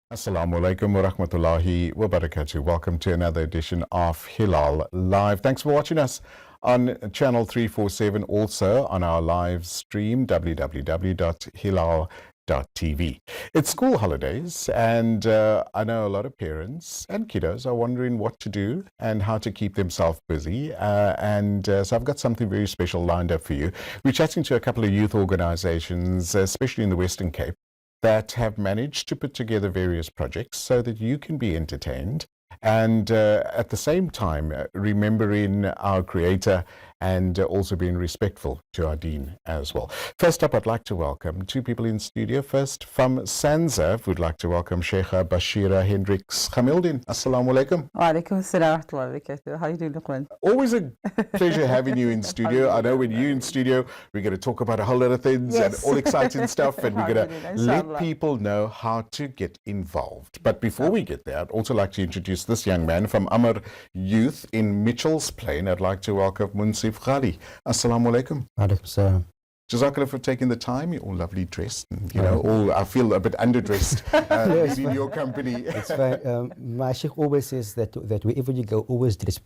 Assalamu alaikum wa rahmatullahi wa barakatuh. Welcome to another edition of Hilaal Live. Thanks for watching us on channel 347, also on our live stream, www.hilaal.tv. It's school holidays, and I know a lot of parents and kiddos are wondering what to do and how to keep themselves busy. So I've got something very special lined up for you. We're chatting to a couple of youth organizations, especially in the Western Cape, that have managed to put together various projects so that you can be entertained and at the same time remembering our Creator and also being respectful to our Deen as well. First up, I'd like to welcome two people in studio. First, from Sanzaf, we'd like to welcome Sheikha Bashira Hendricks Khamildin. Assalamu alaikum. Wa alaikum assalam wa rahmatullahi wa barakatuh. How are you doing, Luqman? Always a pleasure having you in studio. I know when you're in studio, we're going to talk about a whole lot of things and all exciting stuff, and we're going to let people know how to get involved. But before we get there, I'd also like to introduce this young man from Amr Youth in Mitchell's Plain. I'd like to welcome Munsi Ghali. Assalamu alaikum. Alaikum assalam. Jazakallah for taking the time. You're all lovely dressed. And, you know, all I feel a bit underdressed in your company. It's fine. My Sheikh always says that wherever you go, always dress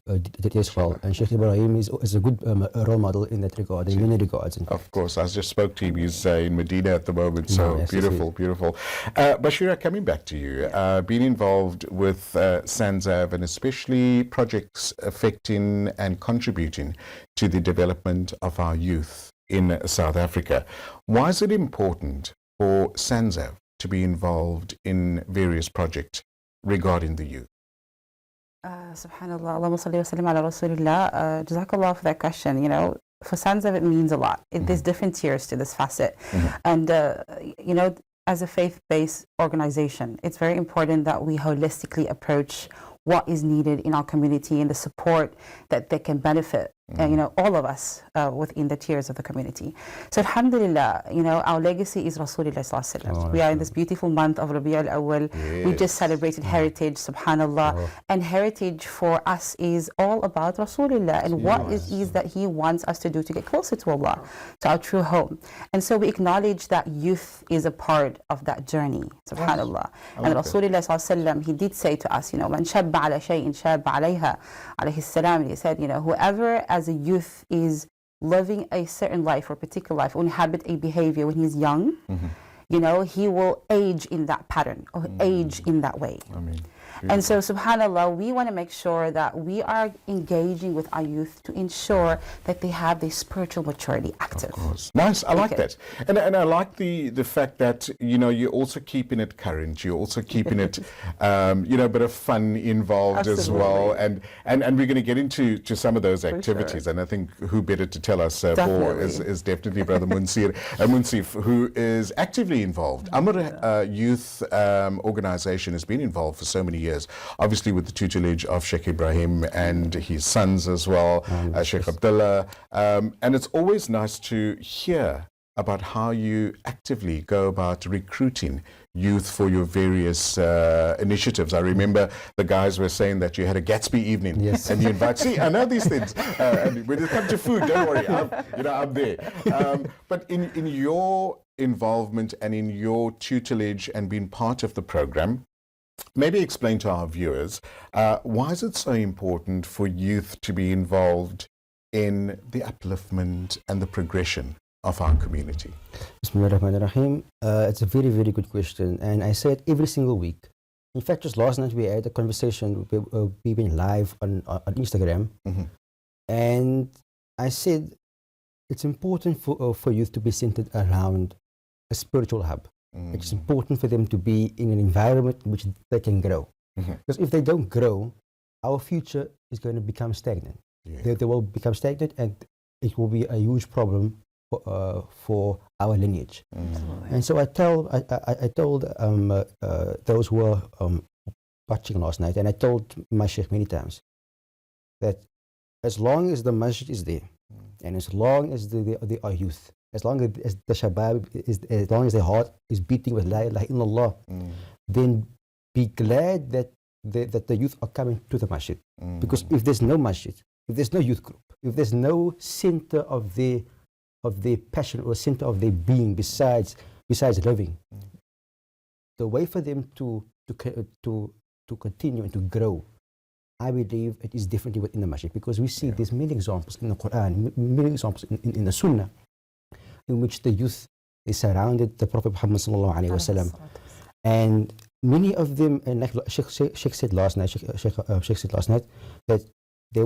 well. And Sheikh Ibrahim is a good role model in that regard, in many regards. Of course, I just spoke to him. He's in Medina at the moment, so yes, beautiful, beautiful. Bashira, coming back to you, being involved with Sanzaf and especially projects affecting and contributing to the development of our youth in South Africa. Why is it important for Sanzaf to be involved in various projects regarding the youth? Subhanallah, Allahumma salli wa sallim ala Rasulillah. Jazakallah for that question. You know, for Sanzaf it means a lot. There's different tiers to this facet. And, you know, as a faith-based organization, it's very important that we holistically approach what is needed in our community and the support that they can benefit, you know, all of us within the tiers of the community. So alhamdulillah, you know, our legacy is Rasulullah sallallahu alaihi wasallam. We are in this beautiful month of Rabi' al-Awwal. Yes. We just celebrated heritage, subhanallah. And heritage for us is all about Rasulullah and what it is that he wants us to do to get closer to Allah, to our true home. And so we acknowledge that youth is a part of that journey, subhanallah. And Rasulullah sallallahu alaihi wasallam, he did say to us, you know, man shabba ala shay'in shabba alayha, alayhi salam, he said, you know, whoever as a youth is living a certain life or particular life or inhabit a behavior when he's young, you know, he will age in that pattern or age in that way. And so, subhanAllah, we want to make sure that we are engaging with our youth to ensure that they have their spiritual maturity active. Of course. Nice, I like that. And I like the fact that, you know, you're also keeping it current, you're also keeping it, you know, a bit of fun involved as well. And we're going to get into some of those activities. And I think who better to tell us more is definitely Brother Munsif, who is actively involved. Amr Youth Organization has been involved for so many years. Obviously with the tutelage of Sheikh Ibrahim and his sons as well, Sheikh Abdullah. And it's always nice to hear about how you actively go about recruiting youth for your various initiatives. I remember the guys were saying that you had a Gatsby evening, and you invite, see, I know these things. And when it comes to food, don't worry, I'm there. But in your involvement and in your tutelage and being part of the program, maybe explain to our viewers, why is it so important for youth to be involved in the upliftment and the progression of our community? Bismillahirrahmanirrahim. It's a very, very good question. And I say it every single week. In fact, just last night we had a conversation, we went live on Instagram. And I said it's important for youth to be centered around a spiritual hub. It's important for them to be in an environment in which they can grow. Because if they don't grow, our future is going to become stagnant. They will become stagnant, and it will be a huge problem for our lineage. And so I told those who were watching last night, and I told my sheikh many times, that as long as the masjid is there, and as long as they are youth, as long as the shabab as long as their heart is beating with la ilaha illallah, then be glad that the youth are coming to the masjid. Because if there's no masjid, if there's no youth group, if there's no center of their passion or center of their being besides living, the way for them to to continue and to grow, I believe it is definitely within the masjid, because we see there's many examples in the Quran, many examples in the Sunnah, in which the youth they surrounded the Prophet Muhammad sallallahu alaihi wasallam, and many of them, and like Sheikh said last night, Sheikh said last night that they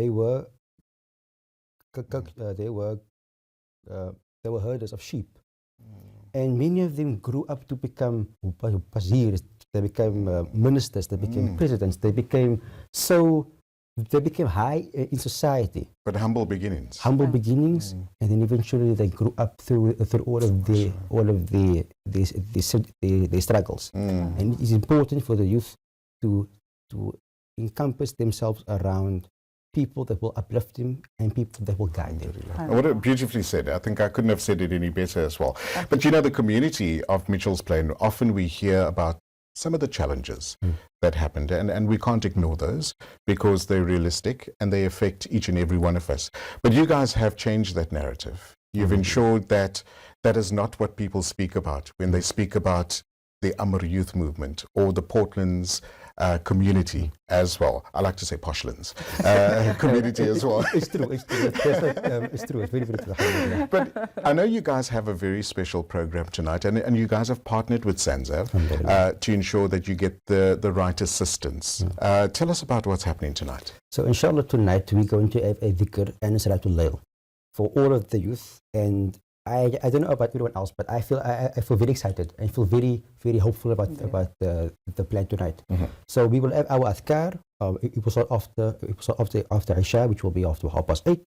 were herders of sheep, and many of them grew up to become wazirs, they became ministers, they became presidents, they became high in society. But humble beginnings. Humble beginnings, and then eventually they grew up through all of the struggles. And it is important for the youth to encompass themselves around people that will uplift them and people that will guide them. What a beautifully said. I think I couldn't have said it any better as well. But you know, the community of Mitchell's Plain, often we hear about some of the challenges that happened, and we can't ignore those because they're realistic and they affect each and every one of us. But you guys have changed that narrative. You've ensured that that is not what people speak about when they speak about the Amr Youth Movement or the Portland's community as well. I like to say Poshlands community as well. It's true. It's true. It's very, very true. But I know you guys have a very special program tonight, and you guys have partnered with Sanzaf to ensure that you get the right assistance. Tell us about what's happening tonight. So inshallah tonight we're going to have a dhikr and a salatul layl for all of the youth, and I don't know about everyone else, but I feel very excited and feel very, very hopeful about the plan tonight. So we will have our adhkar. It will start after Isha, which will be after 8:30.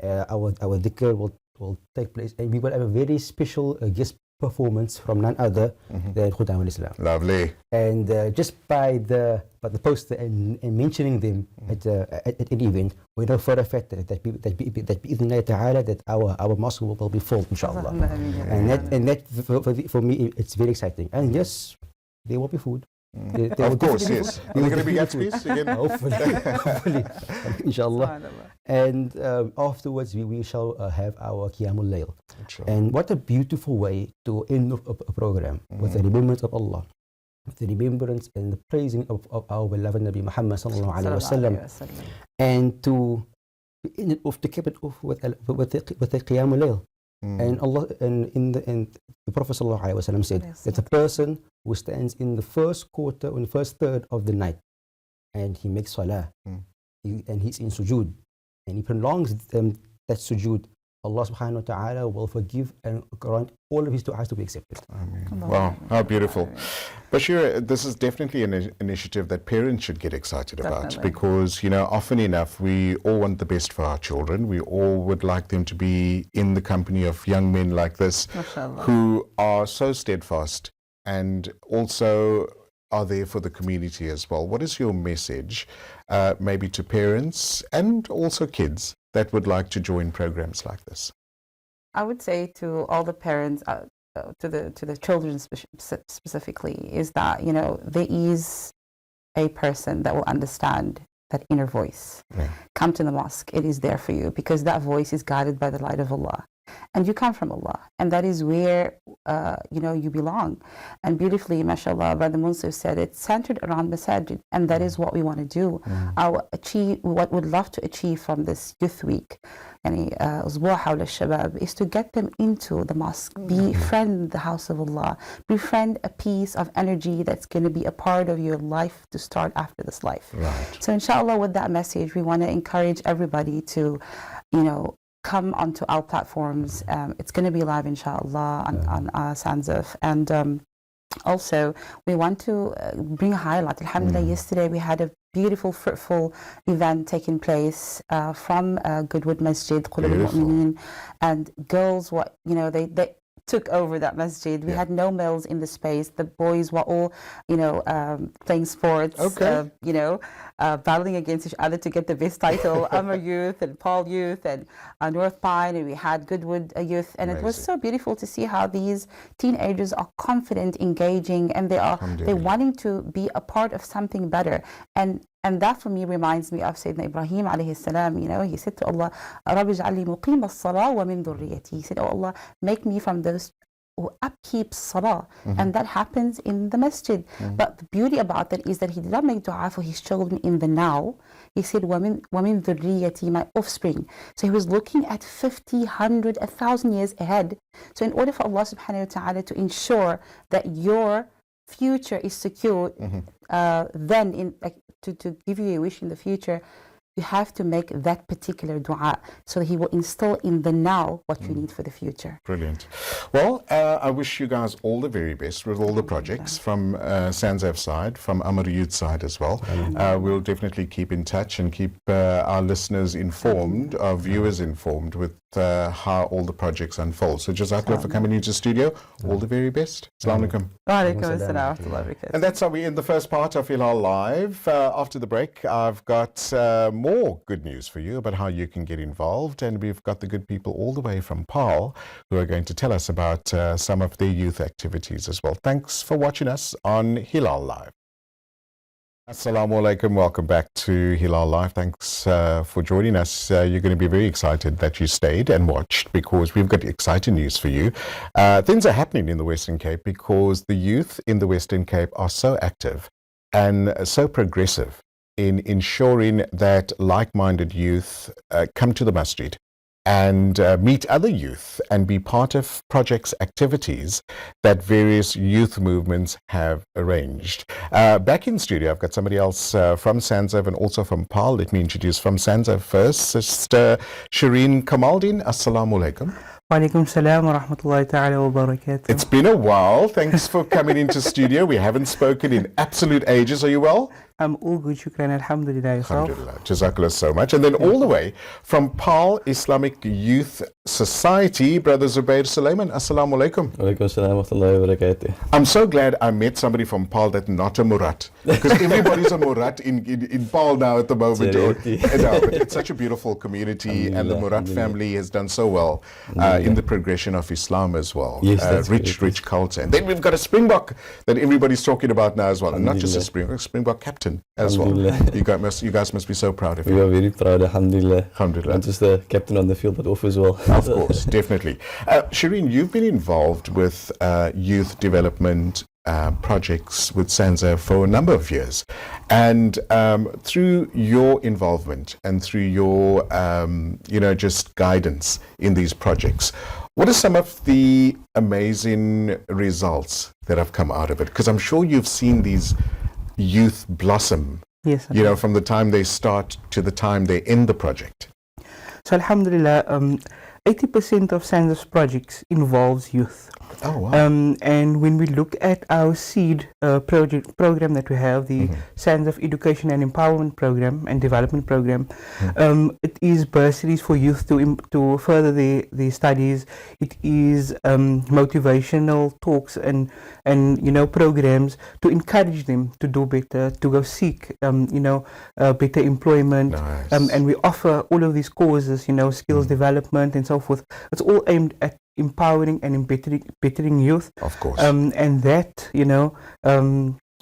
Our dhikr will take place, and we will have a very special guest performance from none other than Auwal Islam. Lovely. And just by the poster and mentioning them at an event, we know for a fact that our mosque will be full, inshallah. And that for me, it's very exciting. And yes, there will be food. Of course, yes. Are there going to be Gatsby's again? Hopefully, inshallah. And afterwards, we shall have our Qiyamul Layl. And what a beautiful way to end a program with the remembrance of Allah, with the remembrance and the praising of our beloved Nabi Muhammad sallallahu alaihi wasallam, and to end it off, to keep it off with the Qiyamul Layl. And Allah and the Prophet sallallahu alaihi wasallam said that the person who stands in the first quarter or the first third of the night and he makes salah and he's in sujood and he prolongs that sujood, Allah subhanahu wa ta'ala will forgive and grant all of his du'as to be accepted. Wow, how beautiful. Bashir, this is definitely an initiative that parents should get excited about, because, you know, often enough we all want the best for our children. We all would like them to be in the company of young men like this who are so steadfast and also are there for the community as well. What is your message maybe to parents and also kids that would like to join programs like this? I would say to all the parents, to the children specifically, is that, you know, there is a person that will understand that inner voice. Come to the mosque. It is there for you, because that voice is guided by the light of Allah. And you come from Allah, and that is where you know, you belong. And beautifully, mashallah, Brother Munsif said, it's centered around masajid, and that is what we want to do. What we'd love to achieve from this youth week, أسبوع حول الشباب, is to get them into the mosque, befriend the house of Allah, befriend a piece of energy that's going to be a part of your life to start after this life. So inshallah, with that message, we want to encourage everybody to, you know, come onto our platforms. It's going to be live, inshallah, on Sanzaf. And also, we want to bring a highlight. Alhamdulillah, yesterday we had a beautiful, fruitful event taking place from Goodwood Masjid, Qulub al-Mu'mineen. And girls, they took over that masjid. We had no males in the space. The boys were all, playing sports, battling against each other to get the best title. Amr Youth and Paarl Youth and Northpine, and we had Goodwood Youth. And it was so beautiful to see how these teenagers are confident, engaging, and they're wanting to be a part of something better. And that for me reminds me of Sayyidina Ibrahim alayhi salam. He said to Allah, Rabbi ij'alni muqim as-salah wa min dhurriyyati. He said, oh Allah, make me from those or upkeep salah, and that happens in the masjid. But the beauty about that is that he did not make dua for his children in the now. He said, وَمِن ذُرِّيَّتِي, my offspring. So he was looking at 50, 100, 1,000 years ahead. So in order for Allah subhanahu wa ta'ala to ensure that your future is secured, then to give you a wish in the future, you have to make that particular dua so that he will install in the now what you need for the future. Brilliant. Well, I wish you guys all the very best with all the projects from Sanzaf's side, from Amr Youth's side as well. We'll definitely keep in touch and keep our listeners informed, our viewers informed with how all the projects unfold. So Jazakallah for coming into the studio. All the very best. Assalamu alaikum. And that's how we end the first part of Hilaal Live. After the break, I've got more good news for you about how you can get involved, and we've got the good people all the way from Paarl who are going to tell us about some of their youth activities as well. Thanks for watching us on Hilaal Live. Assalamu alaikum. Welcome back to Hilaal Live. Thanks for joining us. You're going to be very excited that you stayed and watched, because we've got exciting news for you. Things are happening in the Western Cape because the youth in the Western Cape are so active and so progressive in ensuring that like-minded youth come to the masjid and meet other youth and be part of projects, activities that various youth movements have arranged. Back in studio, I've got somebody else from Sanzaf and also from Paarl. Let me introduce from Sanzaf first, Sister Shireen Kamaldeen. Assalamu alaikum. Walaikum salam wa rahmatullahi ta'ala wa barakatuh. It's been a while. Thanks for coming into studio. We haven't spoken in absolute ages. Are you well? I'm all good, shukran, alhamdulillah. Alhamdulillah. Jazakallah so much. And then all the way from Paarl Islamic Youth Society, Brother Zubair Sulaiman. Assalamu alaikum. Walaikum salam wa rahmatullahi wa barakatuh. I'm so glad I met somebody from Paarl that's not a Murat, because everybody's a Murat in Paarl now at the moment. But it's such a beautiful community, and the Murat family has done so well in the progression of Islam as well. Yes, rich culture. And then we've got a Springbok that everybody's talking about now as well. And not just a Springbok captain as well. You guys must be so proud of you. We are very proud, alhamdulillah. Alhamdulillah. Not just the captain on the field, but off as well. Of course, definitely. Shireen, you've been involved with youth development projects with Sanzaf for a number of years. And through your involvement and through your, just guidance in these projects, what are some of the amazing results that have come out of it? Because I'm sure you've seen these youth blossom, Yes. from the time they start to the time they end the project. So alhamdulillah, 80% of Sanzaf's projects involves youth. Oh, wow. And when we look at our seed program that we have, the Sanzaf Education and Empowerment Program and Development Program, it is bursaries for youth to further their studies. It is motivational talks and programs to encourage them to do better, to go seek better employment. Nice. And we offer all of these courses, skills development and so forth. It's all aimed at empowering and bettering youth. Of course. And that,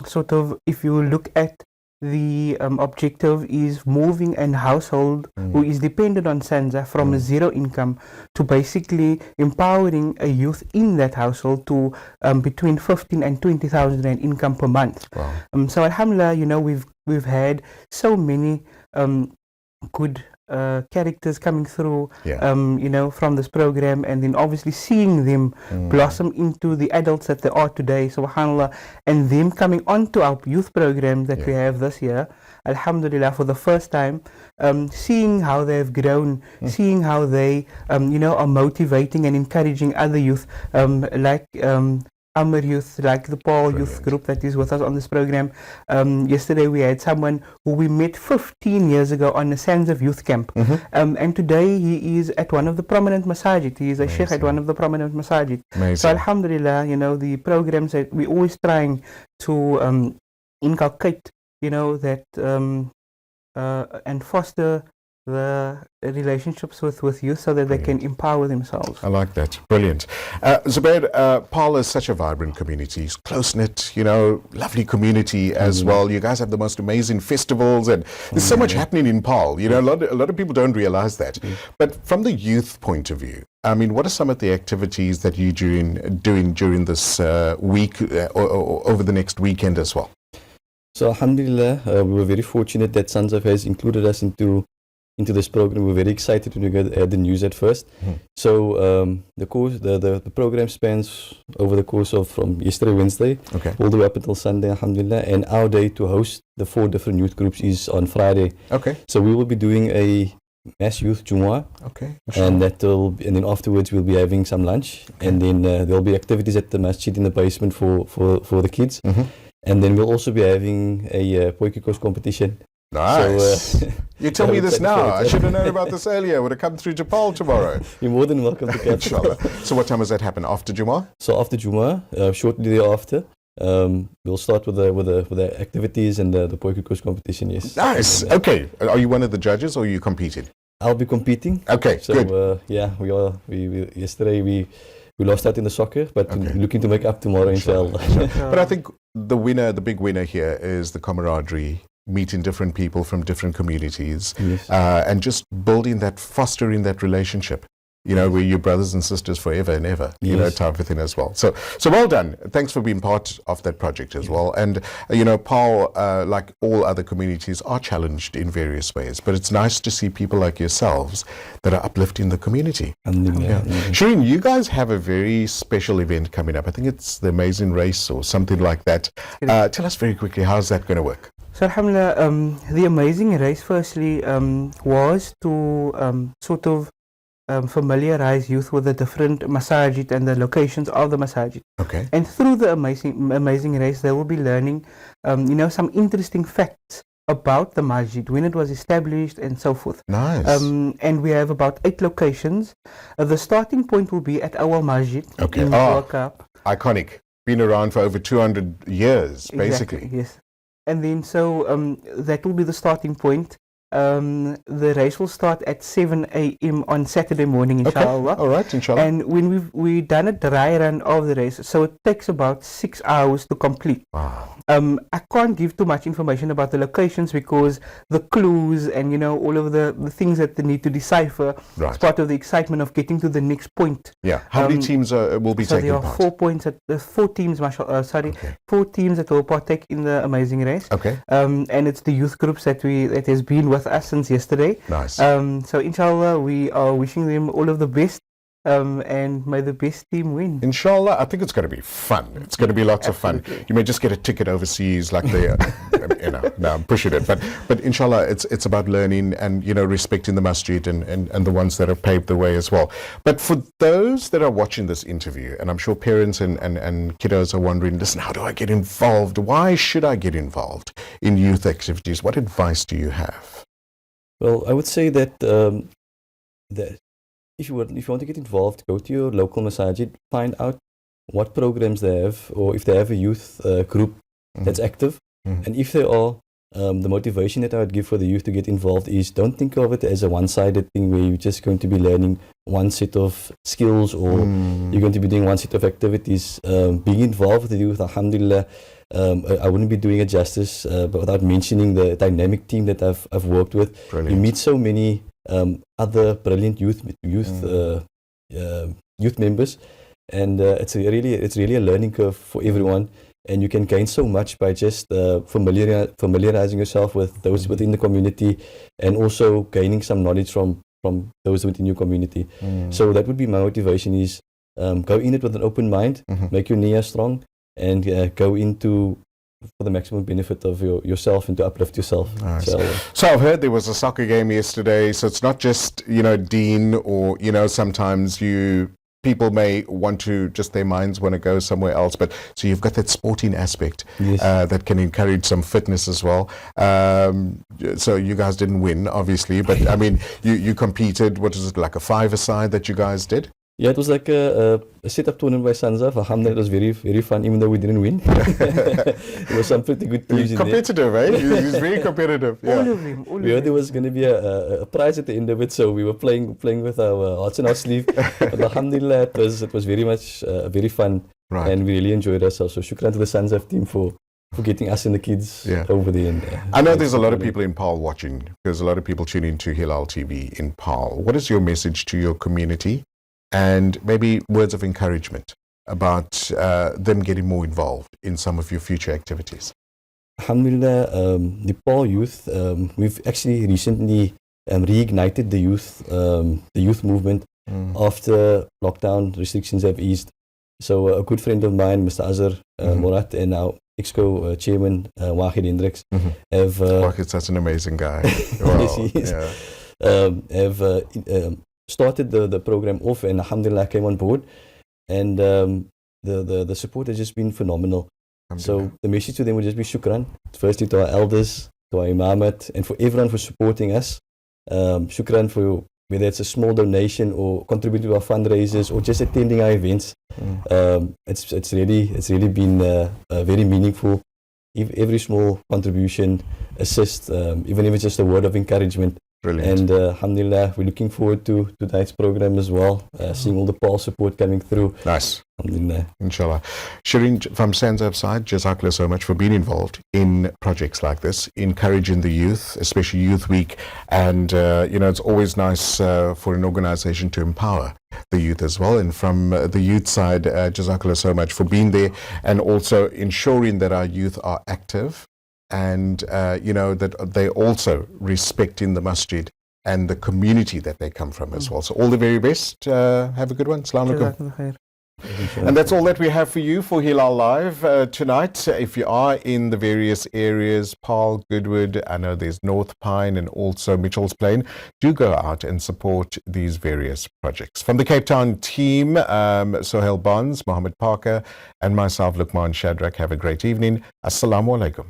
sort of, if you look at the objective is moving a household who is dependent on Sanzaf from a zero income to basically empowering a youth in that household to between 15 and 20,000 rand income per month. Wow. So alhamdulillah, we've had so many good characters coming through, from this program, and then obviously seeing them blossom into the adults that they are today, subhanallah, and them coming onto our youth program that we have this year, alhamdulillah, for the first time, seeing how they've grown, seeing how they, are motivating and encouraging other youth, like Amr Youth, like the Paarl Youth group that is with us on this program. Yesterday we had someone who we met 15 years ago on a Sanzaf youth camp. And today he is at one of the prominent masajid. He is a sheikh at one of the prominent masajid. So alhamdulillah, the programs that we're always trying to inculcate, that and foster the relationships with youth so that they can empower themselves. I like that. Brilliant. Zubair, Paarl is such a vibrant community. It's close-knit, lovely community as well. You guys have the most amazing festivals, and there's so much happening in Paarl. A lot of people don't realize that. But from the youth point of view, I mean, what are some of the activities that you're doing during this week or over the next weekend as well? So alhamdulillah, we were very fortunate that Sanzaf has included us into this program. We're very excited when we got the news at first. So the program spans over the course of from yesterday Wednesday all the way up until Sunday, alhamdulillah. And our day to host the 4 different youth groups is on Friday. Okay. So we will be doing a mass youth Jumu'ah. Okay. And and then afterwards we'll be having some lunch, and then there'll be activities at the masjid in the basement for the kids. And then we'll also be having a Poikikos competition. Nice. So, you tell me this now. I should have known about this earlier. Would have come through to Paarl tomorrow. You're more than welcome to catch. Inshallah. So what time does that happen? After Jummah? So after Jummah, shortly thereafter, we'll start with the activities and the Poikikos competition. Yes. Nice. Okay. Are you one of the judges or are you competing? I'll be competing. Okay. So good. yeah, we are. We yesterday we lost out in the soccer, but looking to make up tomorrow, inshallah. But I think the big winner here is the camaraderie, meeting different people from different communities, and just fostering that relationship, where you're brothers and sisters forever and ever, type of thing as well. So well done. Thanks for being part of that project as well. And, Paarl, like all other communities, are challenged in various ways, but it's nice to see people like yourselves that are uplifting the community. Shireen, you guys have a very special event coming up. I think it's the Amazing Race or something like that. Tell us very quickly, how's that going to work? So alhamdulillah, the Amazing Race firstly was to sort of familiarize youth with the different masajid and the locations of the masajid. Okay. And through the amazing race, they will be learning, some interesting facts about the masjid, when it was established and so forth. Nice. And we have about 8 locations. The starting point will be at Auwal Mosque in Bo Kaap. Iconic. Been around for over 200 years, basically. Exactly, yes. And then so that will be the starting point. The race will start at 7 a.m. on Saturday morning, inshallah. Okay. All right, inshallah. And when we've done a dry run of the race, so it takes about 6 hours to complete. Wow. I can't give too much information about the locations because the clues and all of the things that they need to decipher is part of the excitement of getting to the next point. Yeah. How many teams will be taking part? So there are 4 teams, 4 teams that will partake in the Amazing Race. Okay. And it's the youth groups that has been with us since yesterday. Nice. So inshallah, we are wishing them all of the best. And may the best team win. Inshallah, I think it's going to be fun. It's going to be lots of fun. You may just get a ticket overseas, like now I'm pushing it. But inshallah, it's about learning and respecting the masjid and the ones that have paved the way as well. But for those that are watching this interview, and I'm sure parents and kiddos are wondering, listen, how do I get involved? Why should I get involved in youth activities? What advice do you have? Well, I would say that if you want to get involved, go to your local masajid, find out what programs they have, or if they have a youth group that's active. And if they are, the motivation that I would give for the youth to get involved is, don't think of it as a one-sided thing where you're just going to be learning one set of skills or you're going to be doing one set of activities. Being involved with the youth, alhamdulillah, I wouldn't be doing it justice but without mentioning the dynamic team that I've worked with. Brilliant. You meet so many other brilliant youth members, and it's really a learning curve for everyone, and you can gain so much by just familiarizing yourself with those within the community, and also gaining some knowledge from those within your community. So that would be my motivation: is go in it with an open mind, make your niyyah strong, and go into for the maximum benefit of yourself and to uplift yourself. Nice. So I've heard there was a soccer game yesterday, so it's not just Dean or sometimes people may want to their minds want to go somewhere else, but so you've got that sporting aspect that can encourage some fitness as well. So you guys didn't win, obviously, but I mean you competed. What is it, like a 5-a-side that you guys did? Yeah, it was like a set-up tournament by Sanzaf. Alhamdulillah, it was very, very fun, even though we didn't win. There were some pretty good teams in there. Competitive, eh? He's very competitive. Yeah. All of them. We heard there was going to be a prize at the end of it, so we were playing with our hearts in our sleeve. But alhamdulillah, it was very much very fun, and we really enjoyed ourselves. So shukran to the Sanzaf team for getting us and the kids over there. And, I know there's a lot of people in Paarl watching. There's a lot of people tuning into Hilaal TV in Paarl. What is your message to your community and maybe words of encouragement about them getting more involved in some of your future activities. Alhamdulillah, the Paarl youth, we've actually recently reignited the youth movement after lockdown restrictions have eased. So a good friend of mine, Mr. Azhar Morat, and our EXCO chairman, Wahid Hendricks, have... Wahid's such an amazing guy. Wow. Yes, he is. Have started the program off, and alhamdulillah came on board, and the support has just been phenomenal. So the message to them would just be shukran, firstly to our elders, to our imamat, and for everyone for supporting us. Shukran for whether it's a small donation or contributing to our fundraisers or just attending our events. It's really been very meaningful. If every small contribution assists, even if it's just a word of encouragement. Brilliant. And alhamdulillah, we're looking forward to tonight's program as well, seeing all the Paarl support coming through. Nice. Alhamdulillah. Inshallah. Shireen, from Sanzaf's side, jazakallah so much for being involved in projects like this, encouraging the youth, especially Youth Week. And, it's always nice for an organization to empower the youth as well. And from the youth side, jazakallah so much for being there and also ensuring that our youth are active. And, that they also respecting the masjid and the community that they come from as well. So all the very best. Have a good one. Assalamu alaikum. And that's all that we have for you for Hilaal Live tonight. If you are in the various areas, Paarl, Goodwood, I know there's Northpine and also Mitchell's Plain, do go out and support these various projects. From the Cape Town team, Sohail Bonds, Mohammed Parker, and myself, Luqman Shadrack, have a great evening. Assalamu alaikum.